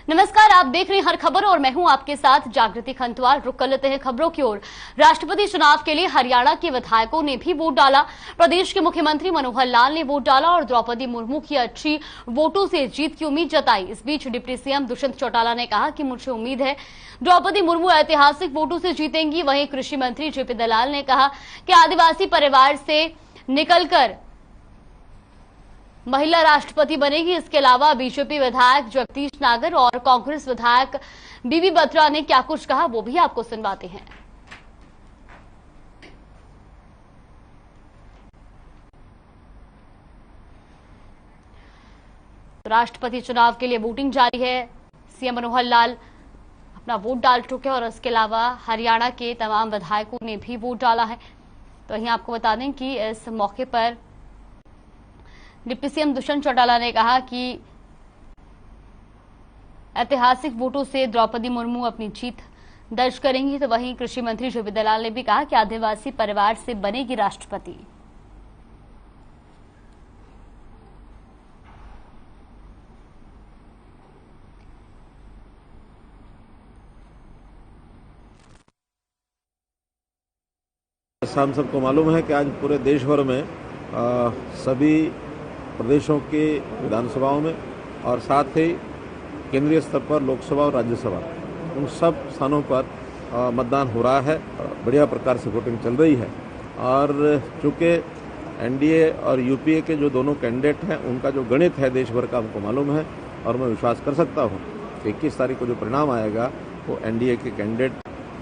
नमस्कार, आप देख रहे हैं हर खबर और मैं हूं आपके साथ जागृति खंतवाल। रुक कर लेते हैं खबरों की ओर। राष्ट्रपति चुनाव के लिए हरियाणा के विधायकों ने भी वोट डाला। प्रदेश के मुख्यमंत्री मनोहर लाल ने वोट डाला और द्रौपदी मुर्मू की अच्छी वोटों से जीत की उम्मीद जताई। इस बीच डिप्टी सीएम दुष्यंत चौटाला ने कहा कि मुझे उम्मीद है द्रौपदी मुर्मू ऐतिहासिक वोटों से जीतेंगी। वहीं कृषि मंत्री जेपी दलाल ने कहा कि आदिवासी परिवार से निकलकर महिला राष्ट्रपति बनेगी। इसके अलावा बीजेपी विधायक जगदीश नागर और कांग्रेस विधायक बीबी बत्रा ने क्या कुछ कहा वो भी आपको सुनवाते हैं। राष्ट्रपति चुनाव के लिए वोटिंग जारी है। सीएम मनोहर लाल अपना वोट डाल चुके हैं और इसके अलावा हरियाणा के तमाम विधायकों ने भी वोट डाला है। तो वहीं आपको बता दें कि इस मौके पर डिप्टी सीएम दुष्यंत चौटाला ने कहा कि ऐतिहासिक वोटों से द्रौपदी मुर्मू अपनी जीत दर्ज करेंगी। तो वहीं कृषि मंत्री जेपी दलाल ने भी कहा कि आदिवासी परिवार से बनेगी राष्ट्रपति। हम सबको मालूम है कि आज पूरे देश भर में सभी प्रदेशों के विधानसभाओं में और साथ ही केंद्रीय स्तर पर लोकसभा और राज्यसभा उन सब स्थानों पर मतदान हो रहा है। बढ़िया प्रकार से वोटिंग चल रही है और चूंकि एनडीए और यूपीए के जो दोनों कैंडिडेट हैं उनका जो गणित है देश भर का हमको मालूम है और मैं विश्वास कर सकता हूं कि 21 तारीख को जो परिणाम आएगा वो एनडीए के कैंडिडेट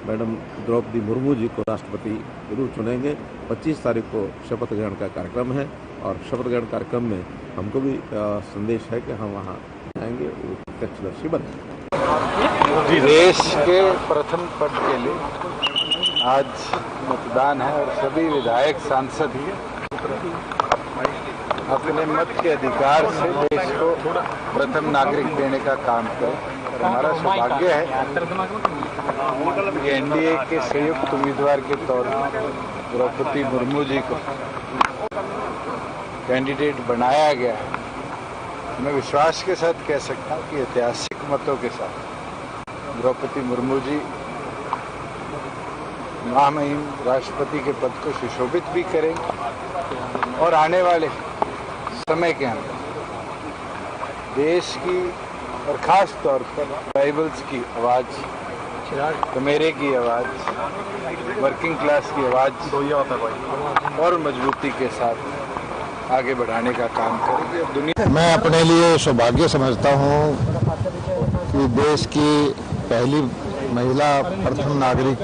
मैडम द्रौपदी मुर्मू जी को राष्ट्रपति जरूर चुनेंगे। 25 तारीख को शपथ ग्रहण का कार्यक्रम है और शपथ ग्रहण कार्यक्रम में हमको भी संदेश है कि हम वहाँ आएंगे, वो प्रत्यक्षदर्शी बनेंगे। देश के प्रथम पद के लिए आज मतदान है और सभी विधायक सांसद अपने मत के अधिकार से देश को प्रथम नागरिक देने का काम करें। हमारा सौभाग्य है कि एनडीए के संयुक्त उम्मीदवार के तौर पर द्रौपदी मुर्मू जी को कैंडिडेट बनाया गया है। मैं विश्वास के साथ कह सकता हूं कि ऐतिहासिक मतों के साथ द्रौपदी मुर्मू जी महामहिम राष्ट्रपति के पद को सुशोभित भी करेंगे और आने वाले समय के अंदर देश की और खास तौर पर ट्राइबल्स की आवाज़, कमेरे की आवाज़, वर्किंग क्लास की आवाज़ और मजबूती के साथ आगे बढ़ाने का काम करेंगे। दुनिया मैं अपने लिए सौभाग्य समझता हूँ कि देश की पहली महिला प्रथम नागरिक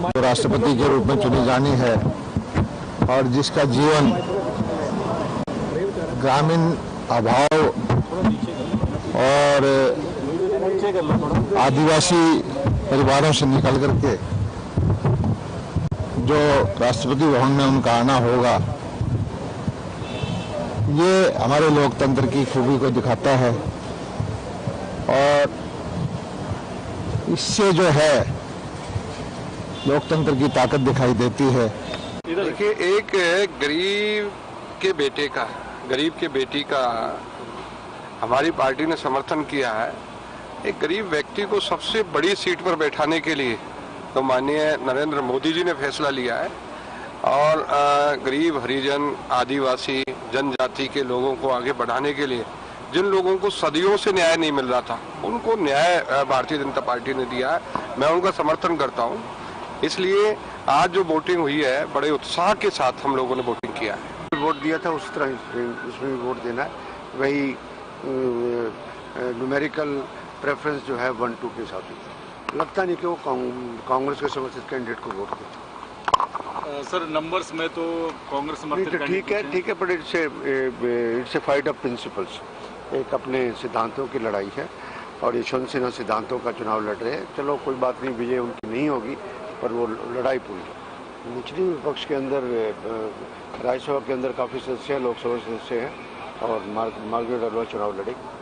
जो राष्ट्रपति के रूप में चुनी जानी है और जिसका जीवन ग्रामीण अभाव और आदिवासी परिवारों से निकल करके जो राष्ट्रपति भवन में उनका आना होगा, ये हमारे लोकतंत्र की खूबी को दिखाता है और इससे जो है लोकतंत्र की ताकत दिखाई देती है। देखिए, एक गरीब के बेटी का हमारी पार्टी ने समर्थन किया है। एक गरीब व्यक्ति को सबसे बड़ी सीट पर बैठाने के लिए तो माननीय नरेंद्र मोदी जी ने फैसला लिया है और गरीब, हरिजन, आदिवासी जनजाति के लोगों को आगे बढ़ाने के लिए जिन लोगों को सदियों से न्याय नहीं मिल रहा था उनको न्याय भारतीय जनता पार्टी ने दिया है। मैं उनका समर्थन करता हूँ। इसलिए आज जो वोटिंग हुई है बड़े उत्साह के साथ हम लोगों ने वोटिंग किया है। वोट दिया था उस तरह इसमें भी वोट देना है। वही न्यूमेरिकल प्रेफरेंस जो है 1-2 के हिसाब से लगता नहीं कि वो कांग्रेस के समर्थित कैंडिडेट को वोट देते। सर, नंबर्स में तो कांग्रेस समर्थित ठीक है, but it's a fight of principles. एक अपने सिद्धांतों की लड़ाई है और यशवंत सिन्हा सिद्धांतों का चुनाव लड़ रहे हैं। चलो कोई बात नहीं, विजय उनकी नहीं होगी पर वो लड़ाई पूरी है। निचली विपक्ष के अंदर राज्यसभा के अंदर काफ़ी सदस्य हैं, लोकसभा सदस्य हैं और मार्गरेट अग्रवाल चुनाव लड़ेगी।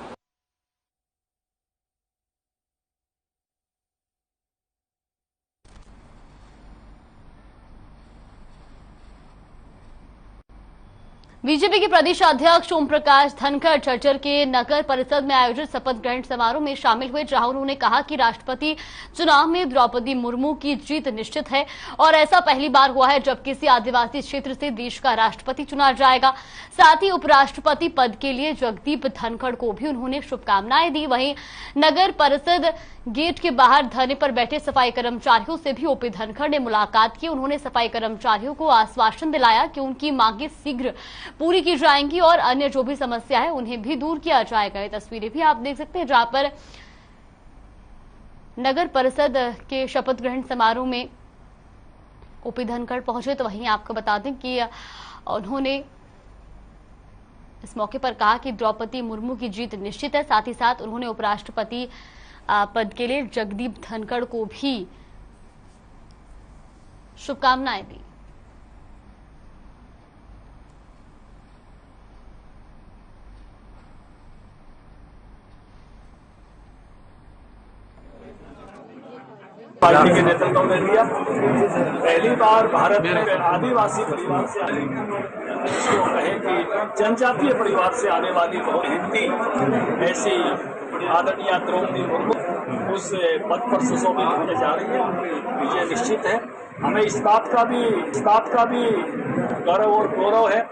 बीजेपी के प्रदेश अध्यक्ष ओम प्रकाश धनखड़ चर्चल के नगर परिषद में आयोजित शपथ ग्रहण समारोह में शामिल हुए, जहां उन्होंने कहा कि राष्ट्रपति चुनाव में द्रौपदी मुर्मू की जीत निश्चित है और ऐसा पहली बार हुआ है जब किसी आदिवासी क्षेत्र से देश का राष्ट्रपति चुना जाएगा। साथ ही उपराष्ट्रपति पद के लिए जगदीप धनखड़ को भी उन्होंने शुभकामनाएं दी। वहीं नगर परिषद गेट के बाहर धरने पर बैठे सफाई कर्मचारियों से भी ओपी धनखड़ ने मुलाकात की। उन्होंने सफाई कर्मचारियों को आश्वासन दिलाया कि उनकी मांगे शीघ्र पूरी की जाएंगी और अन्य जो भी समस्या है उन्हें भी दूर किया जाएगा। ये तस्वीरें भी आप देख सकते हैं, जहां पर नगर परिषद के शपथ ग्रहण समारोह में ओपी धनखड़ पहुंचे। तो वहीं आपको बता दें कि उन्होंने इस मौके पर कहा कि द्रौपदी मुर्मू की जीत निश्चित है। साथ ही साथ उन्होंने उपराष्ट्रपति पद के लिए जगदीप धनखड़ को भी शुभकामनाएं दी। पार्टी के नेतृत्व में लिया। पहली बार भारत में आदिवासी परिवार से आने, जिसको कहे कि जनजातीय परिवार से आने वाली और हिंदी ऐसी आदरणीय द्रौपदी मुर्मू उस पद पर सुशोभित होने जा रही है। उनकी विजय निश्चित है। हमें इस बात का भी गर्व और गौरव है।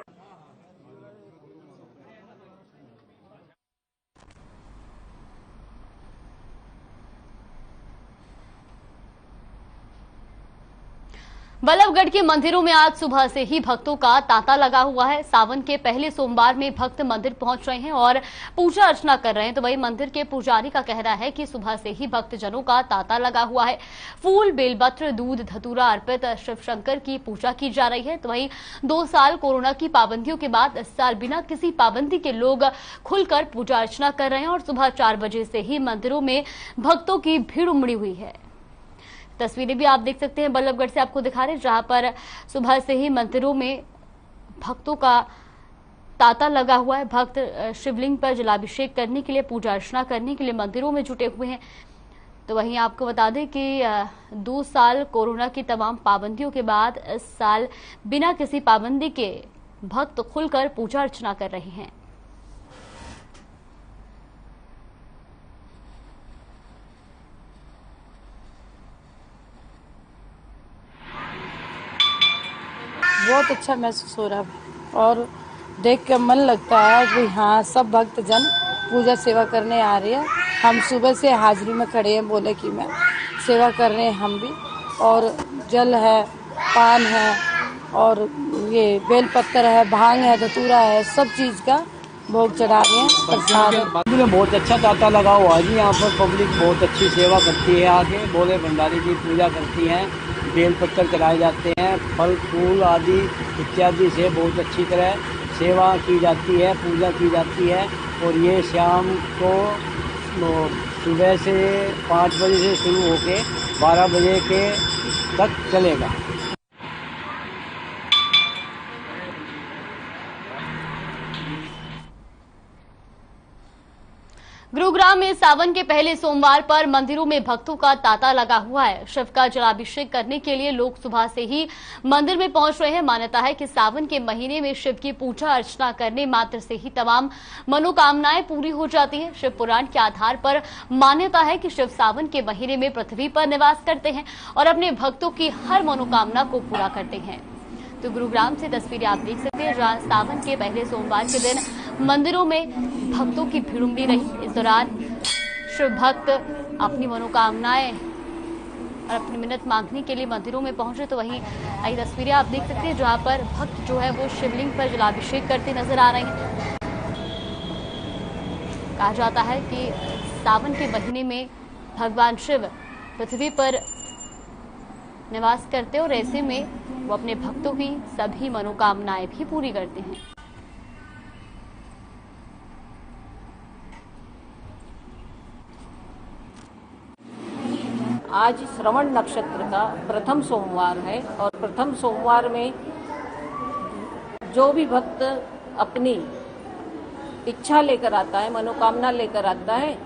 बल्लभगढ़ के मंदिरों में आज सुबह से ही भक्तों का तांता लगा हुआ है। सावन के पहले सोमवार में भक्त मंदिर पहुंच रहे हैं और पूजा अर्चना कर रहे हैं। तो वही मंदिर के पुजारी का कहना है कि सुबह से ही भक्तजनों का तांता लगा हुआ है। फूल, बेलपत्र, दूध, धतूरा अर्पित शिव शंकर की पूजा की जा रही है। तो वही 2 साल कोरोना की पाबंदियों के बाद इस साल बिना किसी पाबंदी के लोग खुलकर पूजा अर्चना कर रहे हैं और सुबह 4 बजे से ही मंदिरों में भक्तों की भीड़ उमड़ी हुई है। तस्वीरें भी आप देख सकते हैं, बल्लभगढ़ से आपको दिखा रहे हैं, जहां पर सुबह से ही मंदिरों में भक्तों का तांता लगा हुआ है। भक्त शिवलिंग पर जलाभिषेक करने के लिए, पूजा अर्चना करने के लिए मंदिरों में जुटे हुए हैं। तो वहीं आपको बता दें कि 2 साल कोरोना की तमाम पाबंदियों के बाद इस साल बिना किसी पाबंदी के भक्त खुलकर पूजा अर्चना कर रहे हैं। बहुत अच्छा महसूस हो रहा है और देख के मन लगता है कि हाँ, सब भक्तजन पूजा सेवा करने आ रहे हैं। हम सुबह से हाजिरी में खड़े हैं, बोले कि मैं सेवा कर रहे हैं हम भी। और जल है, पान है और ये बेलपत्र है, भांग है, धतूरा है, सब चीज़ का भोग चढ़ा रहे हैं। प्रसाद मंदिर में बहुत अच्छा तांता लगा हुआ है जी। यहाँ पर पब्लिक बहुत अच्छी सेवा करती है। आगे भोले भंडारी की पूजा करती हैं, बेलपत्र चढ़ाए जाते हैं, फल फूल आदि इत्यादि से बहुत अच्छी तरह सेवा की जाती है, पूजा की जाती है। और ये शाम को सुबह से 5 बजे से शुरू होके 12 बजे के तक चलेगा। गुरुग्राम में सावन के पहले सोमवार पर मंदिरों में भक्तों का तांता लगा हुआ है। शिव का जलाभिषेक करने के लिए लोग सुबह से ही मंदिर में पहुंच रहे हैं। मान्यता है कि सावन के महीने में शिव की पूजा अर्चना करने मात्र से ही तमाम मनोकामनाएं पूरी हो जाती हैं। शिव पुराण के आधार पर मान्यता है कि शिव सावन के महीने में पृथ्वी पर निवास करते हैं और अपने भक्तों की हर मनोकामना को पूरा करते हैं। तो गुरुग्राम से तस्वीरें आप देख सकते हैं, जहां सावन के पहले सोमवार के दिन मंदिरों में भक्तों की भीड़ उमड़ी रही। इस दौरान शिव भक्त अपनी मनोकामनाएं और अपनी मिन्नत मांगने के लिए मंदिरों में पहुंचे। तो वहीं ये तस्वीरें आप देख सकते हैं, जहां पर भक्त जो है वो शिवलिंग पर जलाभिषेक करते नजर आ रहे हैं। कहा जाता है कि सावन के महीने में भगवान शिव पृथ्वी पर निवास करते और ऐसे में वो अपने भक्तों की सभी मनोकामनाएं भी पूरी करते हैं। आज श्रवण नक्षत्र का प्रथम सोमवार है और प्रथम सोमवार में जो भी भक्त अपनी इच्छा लेकर आता है, मनोकामना लेकर आता है,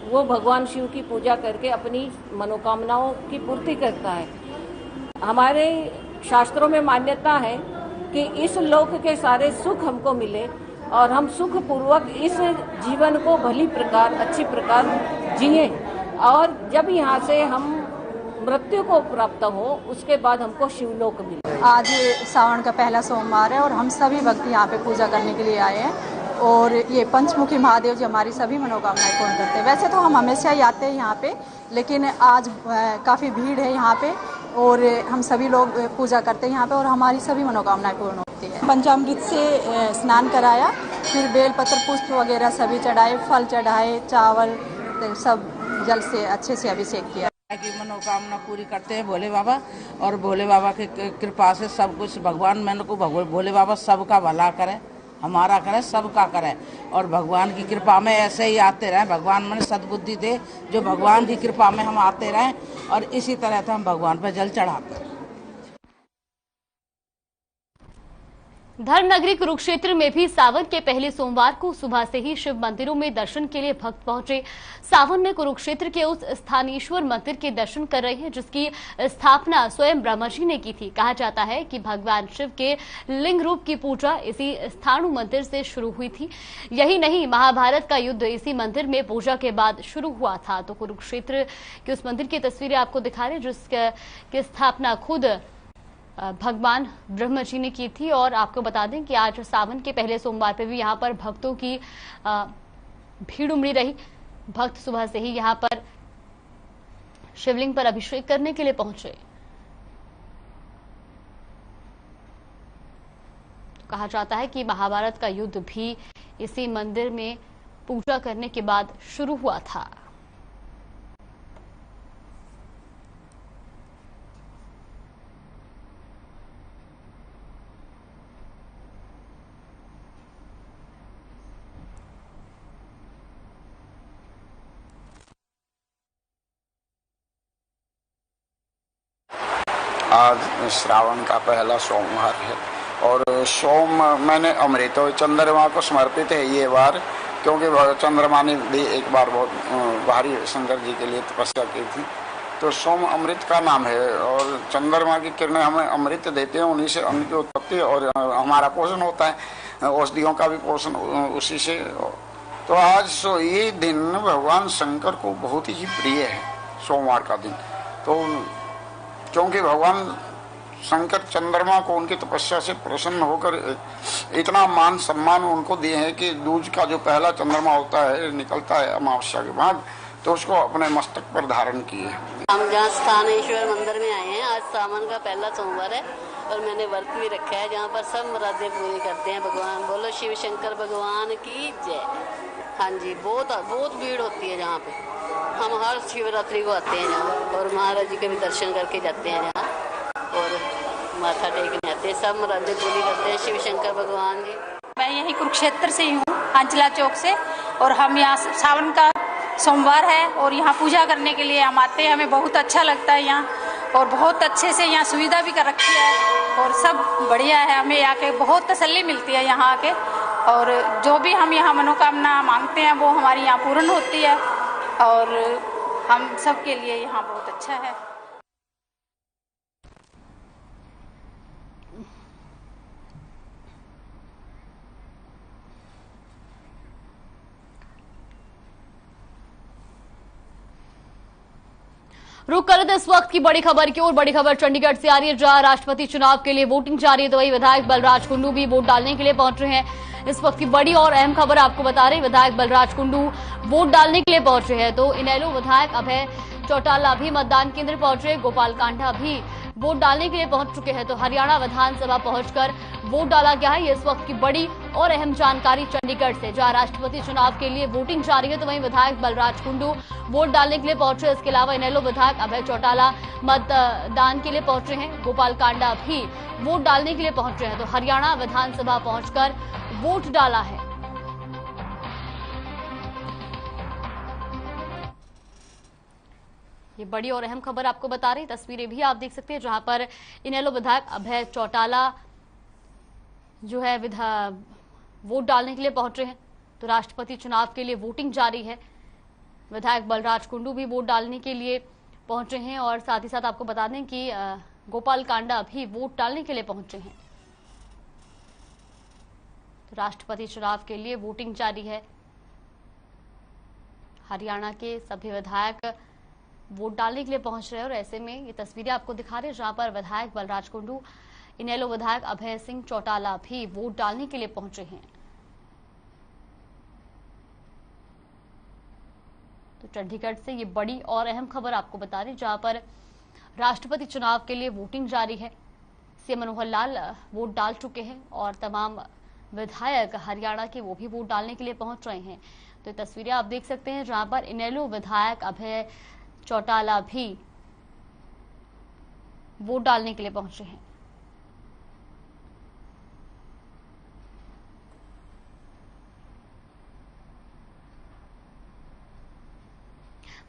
वो भगवान शिव की पूजा करके अपनी मनोकामनाओं की पूर्ति करता है। हमारे शास्त्रों में मान्यता है कि इस लोक के सारे सुख हमको मिले और हम सुख पूर्वक इस जीवन को भली प्रकार अच्छी प्रकार जिए और जब यहाँ से हम मृत्यु को प्राप्त हो उसके बाद हमको शिवलोक मिले। आज सावन का पहला सोमवार है और हम सभी भक्त यहाँ पे पूजा करने के लिए आए हैं और ये पंचमुखी महादेव जी हमारी सभी मनोकामनाएं पूर्ण करते हैं। वैसे तो हम हमेशा ही आते हैं यहाँ पे, लेकिन आज काफ़ी भीड़ है यहाँ पे और हम सभी लोग पूजा करते हैं यहाँ पे और हमारी सभी मनोकामनाएं पूर्ण होती है। पंचामृत से स्नान कराया, फिर बेलपत्र पुष्प वगैरह सभी चढ़ाए, फल चढ़ाए, चावल सब जल से अच्छे से अभिषेक किया। की मनोकामना पूरी करते हैं भोले बाबा और भोले बाबा की कृपा से सब कुछ भगवान मन को भोले बाबा सबका भला करे, हमारा करे, सबका करे और भगवान की कृपा में ऐसे ही आते रहें। भगवान मन सद्बुद्धि दे, जो भगवान की कृपा में हम आते रहें और इसी तरह से हम भगवान पर जल चढ़ाते हैं। धर्मनगरी कुरुक्षेत्र में भी सावन के पहले सोमवार को सुबह से ही शिव मंदिरों में दर्शन के लिए भक्त पहुंचे। सावन में कुरुक्षेत्र के उस स्थानेश्वर मंदिर के दर्शन कर रहे हैं जिसकी स्थापना स्वयं ब्रह्मा जी ने की थी। कहा जाता है कि भगवान शिव के लिंग रूप की पूजा इसी स्थाणु मंदिर से शुरू हुई थी। यही नहीं, महाभारत का युद्ध इसी मंदिर में पूजा के बाद शुरू हुआ था। तो कुरुक्षेत्र के उस मंदिर की तस्वीरें आपको दिखा रहे हैं जिसकी स्थापना खुद भगवान ब्रह्मा जी ने की थी। और आपको बता दें कि आज सावन के पहले सोमवार पर भी यहाँ पर भक्तों की भीड़ उमड़ी रही। भक्त सुबह से ही यहाँ पर शिवलिंग पर अभिषेक करने के लिए पहुंचे। तो कहा जाता है कि महाभारत का युद्ध भी इसी मंदिर में पूजा करने के बाद शुरू हुआ था। आज श्रावण का पहला सोमवार है और मैंने अमृत और चंद्रमा को समर्पित है ये बार, क्योंकि चंद्रमा ने भी एक बार बहुत भारी शंकर जी के लिए तपस्या की थी। तो सोम अमृत का नाम है और चंद्रमा की किरणें हमें अमृत देते हैं, उन्हीं से अन्न की उत्पत्ति और हमारा पोषण होता है, औषधियों का भी पोषण उसी से। तो आज ये दिन भगवान शंकर को बहुत ही प्रिय है, सोमवार का दिन। तो क्योंकि भगवान शंकर चंद्रमा को उनकी तपस्या से प्रसन्न होकर इतना मान सम्मान उनको दिए हैं कि दूज का जो पहला चंद्रमा होता है निकलता है अमावस्या के बाद, तो उसको अपने मस्तक पर धारण किए। हम जहाँ स्थानेश्वर मंदिर में आए हैं, आज सावन का पहला सोमवार है और मैंने व्रत भी रखा है जहाँ पर सब मुरादें पूरी करते हैं भगवान। बोलो शिव शंकर भगवान की जय। हाँ जी, बहुत भीड़ होती है जहाँ पे। हम हर शिवरात्रि को आते हैं यहाँ और महाराज जी के भी दर्शन करके जाते हैं यहाँ और माथा टेकने आते हैं, सब मुरादें पूरी करते हैं शिव शंकर भगवान जी। मैं यही कुरुक्षेत्र से ही हूँ, अंचला चौक से, और हम यहाँ सावन का सोमवार है और यहाँ पूजा करने के लिए हम आते हैं। हमें बहुत अच्छा लगता है यहाँ और बहुत अच्छे से यहाँ सुविधा भी कर रखी है और सब बढ़िया है। हमें आके बहुत तसल्ली मिलती है यहाँ आके और जो भी हम यहाँ मनोकामना मांगते हैं वो हमारी यहाँ पूर्ण होती है और हम सब के लिए यहाँ बहुत अच्छा है। रुक कर इस वक्त की बड़ी खबर की ओर। बड़ी खबर चंडीगढ़ से आ रही है जहां राष्ट्रपति चुनाव के लिए वोटिंग जारी है, तो वही विधायक बलराज कुंडू भी वोट डालने के लिए पहुंच रहे हैं। इस वक्त की बड़ी और अहम खबर आपको बता रहे हैं, विधायक बलराज कुंडू वोट डालने के लिए पहुंच रहे हैं। तो इनेलो विधायक अभय चौटाला भी मतदान केंद्र पहुंचे, गोपाल कांडा भी वोट डालने के लिए पहुंच चुके हैं। तो हरियाणा विधानसभा पहुंचकर वोट डाला गया है। ये इस वक्त की बड़ी और अहम जानकारी चंडीगढ़ से, जहां राष्ट्रपति चुनाव के लिए वोटिंग जारी है, तो वहीं विधायक बलराज कुंडू वोट डालने के लिए पहुंचे। इसके अलावा इनेलो विधायक अभय चौटाला मतदान के लिए पहुंचे हैं, गोपाल कांडा भी वोट डालने के लिए पहुंचे हैं। तो हरियाणा विधानसभा पहुंचकर वोट डाला है। ये बड़ी और अहम खबर आपको बता रही, तस्वीरें भी आप देख सकते हैं जहां पर इनेलो विधायक अभय चौटाला जो है वोट डालने के लिए पहुंचे हैं। तो राष्ट्रपति चुनाव के लिए वोटिंग जारी है। विधायक बलराज कुंडू भी वोट डालने के लिए पहुंचे हैं और साथ ही साथ आपको बता दें कि गोपाल कांडा भी वोट डालने के लिए पहुंचे हैं। तो राष्ट्रपति चुनाव के लिए वोटिंग जारी है। हरियाणा के सभी विधायक वोट डालने के लिए पहुंच रहे हैं और ऐसे में ये तस्वीरें आपको दिखा रहे हैं जहां पर विधायक बलराज कुंडू, इनेलो विधायक अभय सिंह चौटाला भी वोट डालने के लिए पहुंचे हैं। तो चंडीगढ़ से ये बड़ी और अहम खबर आपको बता दें जहां पर राष्ट्रपति चुनाव के लिए वोटिंग जारी है। सीएम मनोहर लाल वोट डाल चुके हैं और तमाम विधायक हरियाणा के वो भी वोट डालने के लिए पहुंच रहे हैं। तो ये तस्वीरें आप देख सकते हैं जहां पर इनेलो विधायक अभय चौटाला भी वोट डालने के लिए पहुंचे हैं।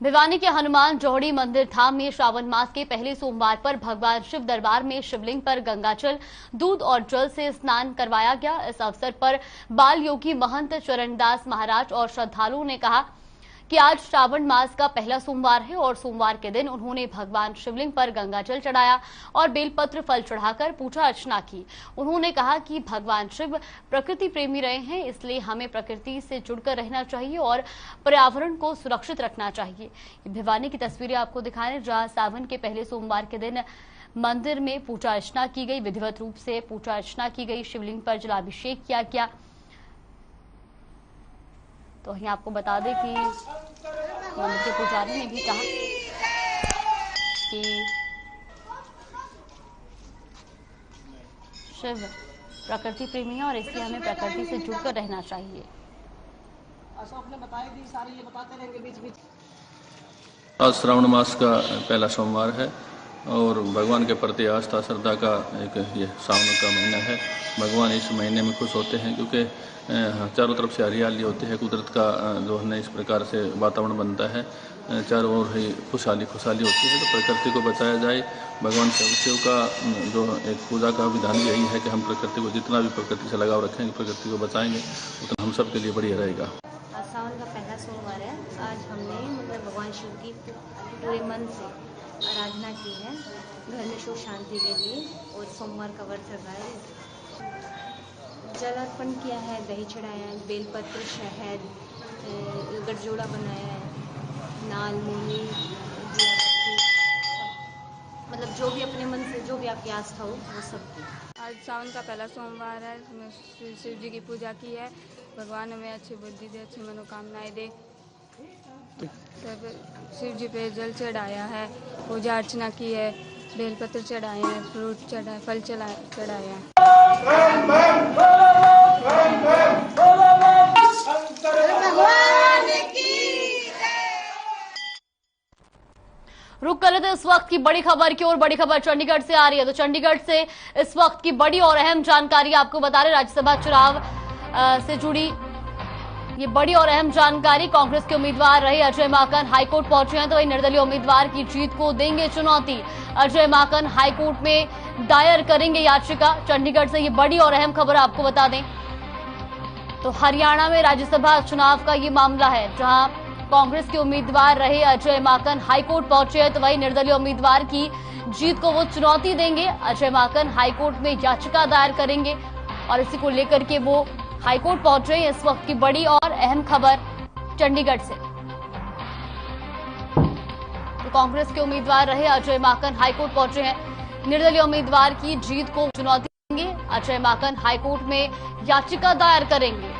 भिवानी के हनुमान जोहड़ी मंदिर धाम में श्रावण मास के पहले सोमवार पर भगवान शिव दरबार में शिवलिंग पर गंगाजल, दूध और जल से स्नान करवाया गया। इस अवसर पर बाल योगी महंत चरणदास महाराज और श्रद्धालुओं ने कहा कि आज श्रावण मास का पहला सोमवार है और सोमवार के दिन उन्होंने भगवान शिवलिंग पर गंगाजल चढ़ाया और बेलपत्र फल चढ़ाकर पूजा अर्चना की। उन्होंने कहा कि भगवान शिव प्रकृति प्रेमी रहे हैं, इसलिए हमें प्रकृति से जुड़कर रहना चाहिए और पर्यावरण को सुरक्षित रखना चाहिए। भिवानी की तस्वीरें आपको दिखा रहे जहां सावन के पहले सोमवार के दिन मंदिर में पूजा अर्चना की गई, विधिवत रूप से पूजा अर्चना की गई, शिवलिंग पर जलाभिषेक किया गया। तो वहीं आपको बता दें कि मंदिर के पुजारी ने भी कहा कि शिव प्रकृति प्रेमी है और इसलिए हमें प्रकृति से जुड़कर रहना चाहिए। अशोक ने बताई थी सारी, ये बताते रहेंगे बीच बीच। आज श्रावण मास का पहला सोमवार है और भगवान के प्रति आस्था श्रद्धा का एक ये सावन का महीना है। भगवान इस महीने में खुश होते हैं क्योंकि चारों तरफ से हरियाली होती है, कुदरत का जो है इस प्रकार से वातावरण बनता है, चारों ओर ही खुशहाली होती है। तो प्रकृति को बचाया जाए, भगवान शिव का जो एक पूजा का विधान यही है कि हम प्रकृति को जितना भी प्रकृति से लगाव रखेंगे, प्रकृति को बचाएंगे, उतना हम सब के लिए बढ़िया रहेगा। सावन का पहला सोमवार है। आज हमने भगवान शिव की पूरे मन से आराधना की है, घर में सुख शांति के लिए, और सोमवार का व्रत रखा है। जल अर्पण किया है, दही चढ़ाया है, बेलपत्र, शहद, गठजोड़ा बनाया है, नाल, मूली, मतलब जो भी अपने मन से जो भी आपकी आस्था हो वो सब की। आज सावन का पहला सोमवार है, हमने शिव जी की पूजा की है। भगवान हमें अच्छी बुद्धि दे, अच्छी मनोकामनाएं दे। सब शिव जी पे जल चढ़ाया है, पूजा अर्चना की है, बेलपत्र चढ़ाए हैं, फ्रूट चढ़ाए, फल चढ़ाए हैं। रुक कर लेते इस वक्त की बड़ी खबर की ओर। बड़ी खबर चंडीगढ़ से आ रही है। तो चंडीगढ़ से इस वक्त की बड़ी और अहम जानकारी आपको बता रहे, राज्यसभा चुनाव से जुड़ी ये बड़ी और अहम जानकारी। कांग्रेस के उम्मीदवार रहे अजय माकन हाईकोर्ट पहुंचे हैं, तो वही निर्दलीय उम्मीदवार की जीत को देंगे चुनौती। अजय माकन हाईकोर्ट में दायर करेंगे याचिका। चंडीगढ़ से ये बड़ी और अहम खबर आपको बता दें तो हरियाणा में राज्यसभा चुनाव का ये मामला है, जहां कांग्रेस के उम्मीदवार रहे अजय माकन हाईकोर्ट पहुंचे हैं, तो वही निर्दलीय उम्मीदवार की जीत को वो चुनौती देंगे। अजय माकन हाईकोर्ट में याचिका दायर करेंगे और इसी को लेकर के वो हाईकोर्ट पहुंच रहे हैं। इस वक्त की बड़ी और अहम खबर चंडीगढ़ से। तो कांग्रेस के उम्मीदवार रहे अजय माकन हाईकोर्ट पहुंचे हैं, निर्दलीय उम्मीदवार की जीत को चुनौती देंगे। अजय माकन हाईकोर्ट में याचिका दायर करेंगे।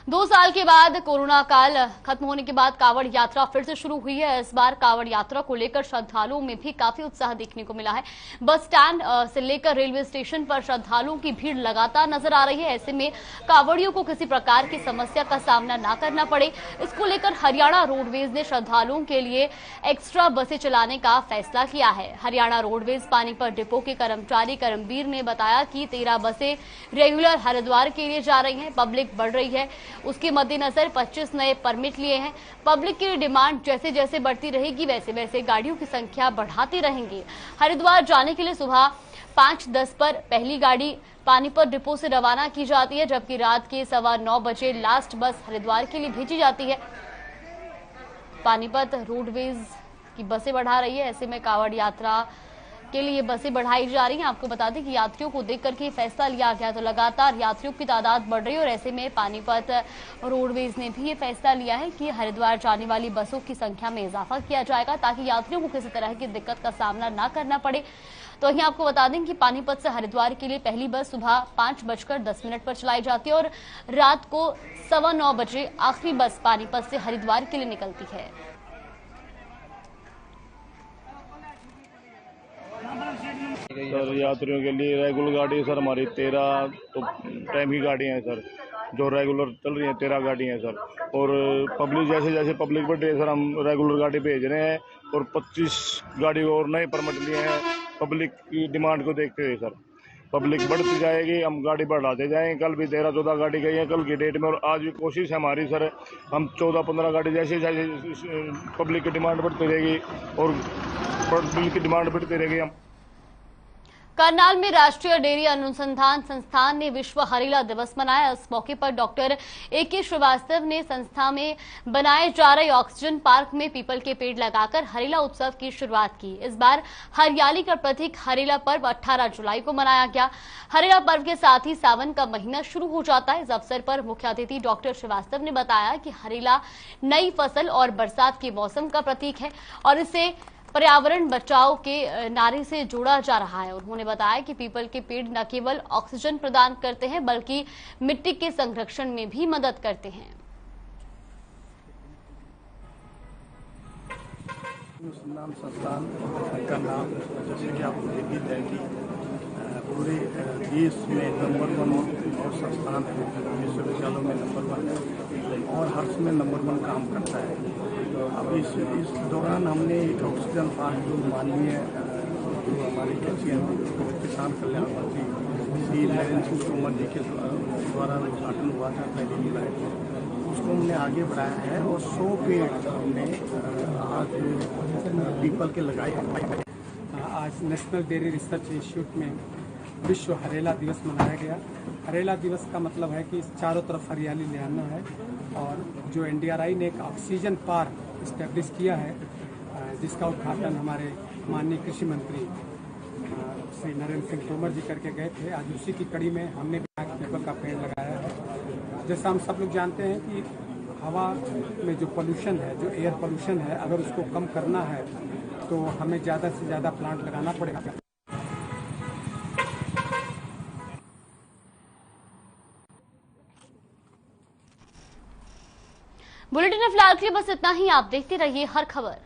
दो साल के बाद कोरोना काल खत्म होने के बाद कावड़ यात्रा फिर से शुरू हुई है। इस बार कावड़ यात्रा को लेकर श्रद्धालुओं में भी काफी उत्साह देखने को मिला है। बस स्टैंड से लेकर रेलवे स्टेशन पर श्रद्धालुओं की भीड़ लगातार नजर आ रही है। ऐसे में कावड़ियों को किसी प्रकार की समस्या का सामना न करना पड़े, इसको लेकर हरियाणा रोडवेज ने श्रद्धालुओं के लिए एक्स्ट्रा बसें चलाने का फैसला किया है। हरियाणा रोडवेज पानीपत डिपो के कर्मचारी करमबीर ने बताया कि 13 बसें रेगुलर हरिद्वार के लिए जा रही हैं। पब्लिक बढ़ रही है, उसके मद्देनजर 25 नए परमिट लिए हैं। पब्लिक की डिमांड जैसे जैसे बढ़ती रहेगी वैसे वैसे गाड़ियों की संख्या बढ़ाती रहेंगी। हरिद्वार जाने के लिए सुबह 5:10 पर पहली गाड़ी पानीपत डिपो से रवाना की जाती है, जबकि रात के 9:15 बजे लास्ट बस हरिद्वार के लिए भेजी जाती है। पानीपत रोडवेज की बसें बढ़ा रही है। ऐसे में कांवड़ यात्रा के लिए बसें बढ़ाई जा रही हैं। आपको बता दें कि यात्रियों को देख करके फैसला लिया गया, तो लगातार यात्रियों की तादाद बढ़ रही है और ऐसे में पानीपत रोडवेज ने भी ये फैसला लिया है कि हरिद्वार जाने वाली बसों की संख्या में इजाफा किया जाएगा ताकि यात्रियों को किसी तरह की दिक्कत का सामना न करना पड़े। तो वहीं आपको बता दें कि पानीपत से हरिद्वार के लिए पहली बस सुबह 5:10 पर चलाई जाती है और रात को 9:15 बजे आखिरी बस पानीपत से हरिद्वार के लिए निकलती है। सर यात्रियों के लिए रेगुलर गाड़ी सर हमारी 13 तो टाइम की गाड़ियाँ हैं सर, जो रेगुलर चल रही हैं 13 गाड़ियाँ हैं सर। और पब्लिक जैसे जैसे पब्लिक बढ़ रही है सर, हम रेगुलर गाड़ी भेज रहे हैं और 25 गाड़ी और नए परमिट लिए हैं पब्लिक की डिमांड को देखते हुए सर। पब्लिक बढ़ती जाएगी, हम गाड़ी बढ़ाते जाएंगे। कल भी 13-14 गाड़ी गई है कल की डेट में, और आज भी कोशिश है हमारी सर, हम 14-15 गाड़ी जैसे जैसे पब्लिक की डिमांड बढ़ती रहेगी और पब्लिक की डिमांड बढ़ती रहेगी। हम करनाल में राष्ट्रीय डेयरी अनुसंधान संस्थान ने विश्व हरेला दिवस मनाया। इस मौके पर डॉक्टर A.K. श्रीवास्तव ने संस्था में बनाए जा रहे ऑक्सीजन पार्क में पीपल के पेड़ लगाकर हरेला उत्सव की शुरुआत की। इस बार हरियाली का प्रतीक हरेला पर्व 18 जुलाई को मनाया गया। हरेला पर्व के साथ ही सावन का महीना शुरू हो जाता है। इस अवसर पर मुख्य अतिथि डॉक्टर श्रीवास्तव ने बताया कि हरेला नई फसल और बरसात के मौसम का प्रतीक है और इसे पर्यावरण बचाओ के नारे से जोड़ा जा रहा है। उन्होंने बताया कि पीपल के पेड़ न केवल ऑक्सीजन प्रदान करते हैं बल्कि मिट्टी के संरक्षण में भी मदद करते हैं। अनुसंधान संस्थान का नाम जैसे कि आपको देखी जाए कि पूरे देश में नंबर 1 और संस्थान है, विश्वविद्यालयों में नंबर 1 है और हर समय नंबर 1 काम करता है। अब इस दौरान हमने एक ऑक्सीजन पार्क जो माननीय जो हमारे किसान कल्याण मंत्री श्री नरेंद्र सिंह तोमर जी के द्वारा उद्घाटन हुआ था पहली जुलाई को, उसको हमने आगे बढ़ाया है और 100 पेड़ हमने आज पीपल के लगाए। आज नेशनल डेयरी रिसर्च इंस्टीट्यूट में विश्व हरेला दिवस मनाया गया। हरेला दिवस का मतलब है कि चारों तरफ हरियाली ले आना है और जो NDRI ने एक ऑक्सीजन पार्क इस्टेब्लिश किया है जिसका उद्घाटन हमारे माननीय कृषि मंत्री श्री नरेंद्र सिंह तोमर जी करके गए थे। आज उसी की कड़ी में हमने भी पीपल का पेड़ लगाया है। जैसा हम सब लोग जानते हैं कि हवा में जो पोल्यूशन है, जो एयर पोल्यूशन है, अगर उसको कम करना है तो हमें ज़्यादा से ज़्यादा प्लांट लगाना पड़ेगा। बुलेटिन में फिलहाल के लिए बस इतना ही। आप देखते रहिए हर खबर।